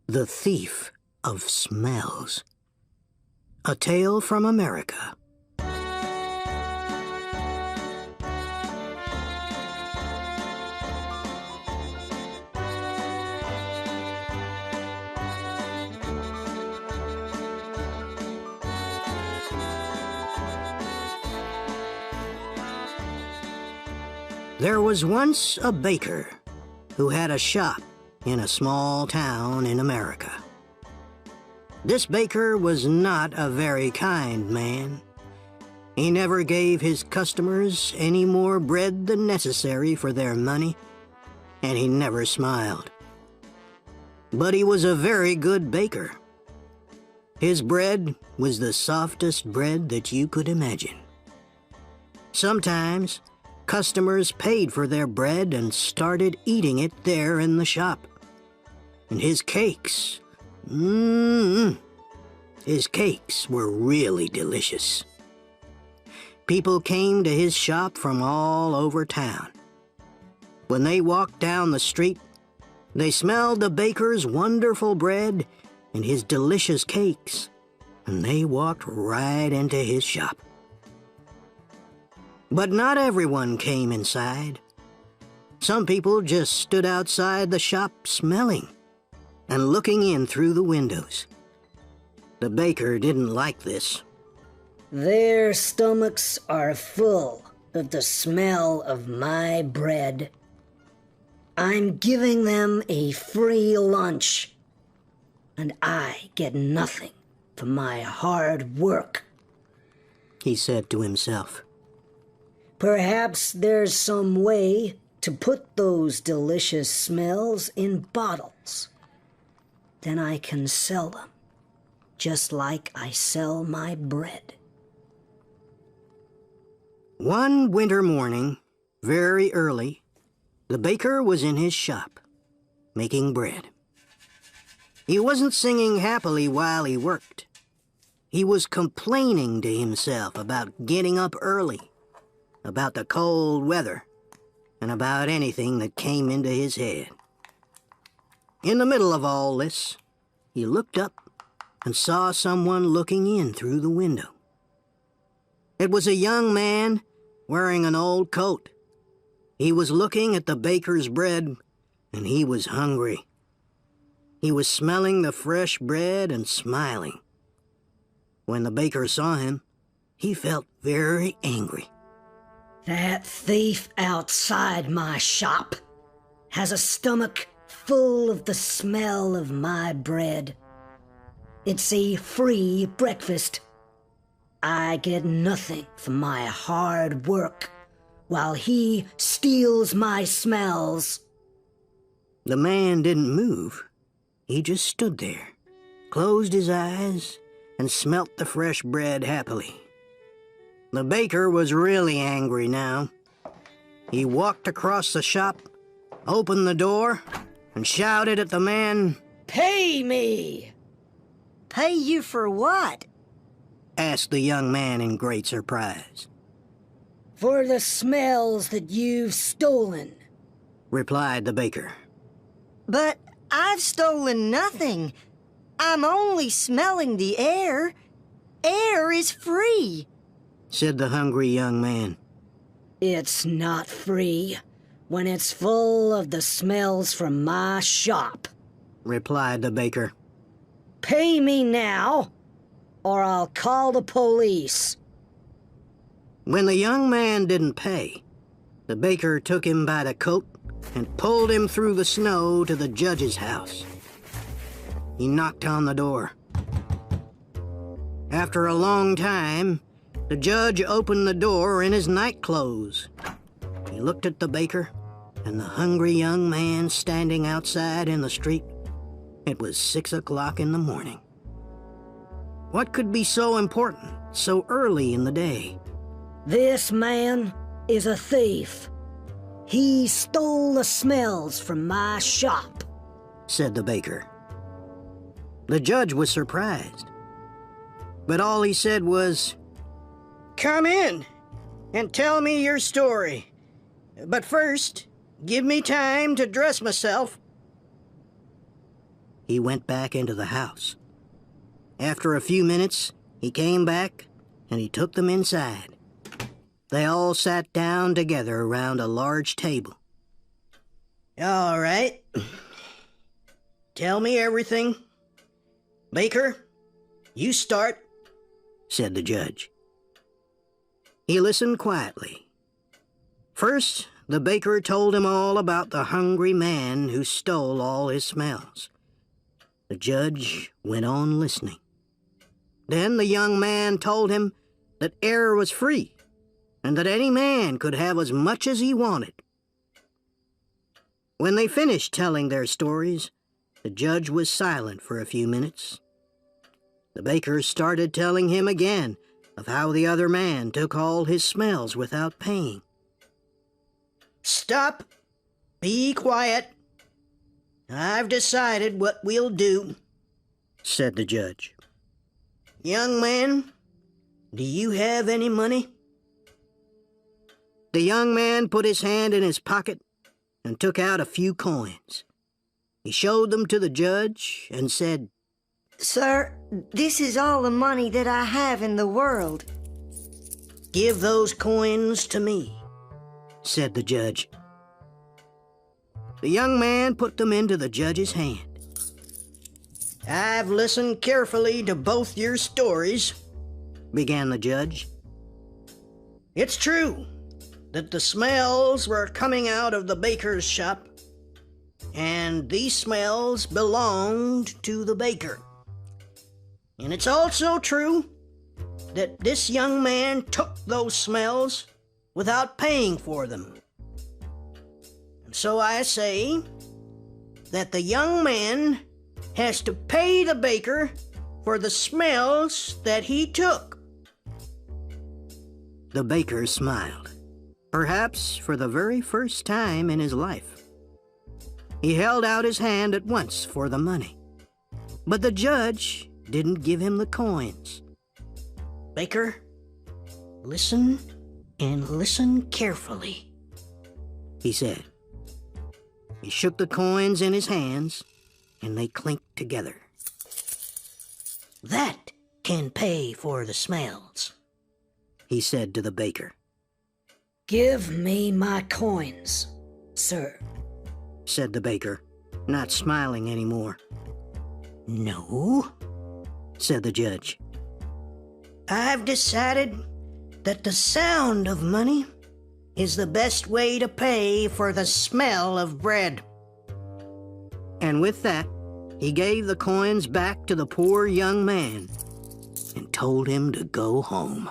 The Thief of Smells. A Tale from America. There was once a baker who had a shop in a small town in America. This baker was not a very kind man. He never gave his customers any more bread than necessary for their money, and he never smiled. But he was a very good baker. His bread was the softest bread that you could imagine. Sometimes, customers paid for their bread and started eating it there in the shop. And his cakes, his cakes were really delicious. People came to his shop from all over town. When they walked down the street, they smelled the baker's wonderful bread and his delicious cakes, and they walked right into his shop. But not everyone came inside. Some people just stood outside the shop smelling and looking in through the windows. The baker didn't like this. Their stomachs are full of the smell of my bread. I'm giving them a free lunch, and I get nothing for my hard work, he said to himself. Perhaps there's some way to put those delicious smells in bottles. Then I can sell them, just like I sell my bread. One winter morning, very early, the baker was in his shop, making bread. He wasn't singing happily while he worked. He was complaining to himself about getting up early, about the cold weather, and about anything that came into his head. In the middle of all this, he looked up and saw someone looking in through the window. It was a young man wearing an old coat. He was looking at the baker's bread, and he was hungry. He was smelling the fresh bread and smiling. When the baker saw him, he felt very angry. That thief outside my shop has a stomach full of the smell of my bread. It's a free breakfast. I get nothing for my hard work, while he steals my smells. The man didn't move. He just stood there, closed his eyes, and smelt the fresh bread happily. The baker was really angry now. He walked across the shop, opened the door, and shouted at the man, "Pay me!" Pay you for what? asked the young man in great surprise. For the smells that you've stolen, replied the baker. But I've stolen nothing. I'm only smelling the air. Air is free, said the hungry young man. It's not free when it's full of the smells from my shop, replied the baker. Pay me now, or I'll call the police. When the young man didn't pay, the baker took him by the coat and pulled him through the snow to the judge's house. He knocked on the door. After a long time, the judge opened the door in his nightclothes. He looked at the baker and the hungry young man standing outside in the street. It was 6 o'clock in the morning. What could be so important so early in the day? This man is a thief. He stole the smells from my shop, said the baker. The judge was surprised, but all he said was, "Come in and tell me your story. But first, give me time to dress myself." he went back into the house. After a few minutes, he came back and he took them inside. They all sat down together around a large table. "All right. Tell me everything. Baker, you start," said the judge. He listened quietly. First, the baker told him all about the hungry man who stole all his smells. The judge went on listening. Then the young man told him that air was free and that any man could have as much as he wanted. When they finished telling their stories, the judge was silent for a few minutes. The baker started telling him again of how the other man took all his smells without paying. "Stop. Be quiet. I've decided what we'll do," said the judge. "Young man, do you have any money?" The young man put his hand in his pocket and took out a few coins. He showed them to the judge and said, Sir, this is all the money that I have in the world. "Give those coins to me," said the judge. The young man put them into the judge's hand. "I've listened carefully to both your stories," began the judge. "It's true that the smells were coming out of the baker's shop, and these smells belonged to the baker. And it's also true that this young man took those smells without paying for them. And so I say that the young man has to pay the baker for the smells that he took." The baker smiled, perhaps for the very first time in his life. He held out his hand at once for the money, but the judge didn't give him the coins. "Baker, listen and listen carefully," he said. He shook the coins in his hands, and they clinked together. "That can pay for the smells," he said to the baker. Give me my coins, sir, said the baker, not smiling anymore. "No," said the judge. "I've decided that the sound of money is the best way to pay for the smell of bread." And with that, he gave the coins back to the poor young man and told him to go home.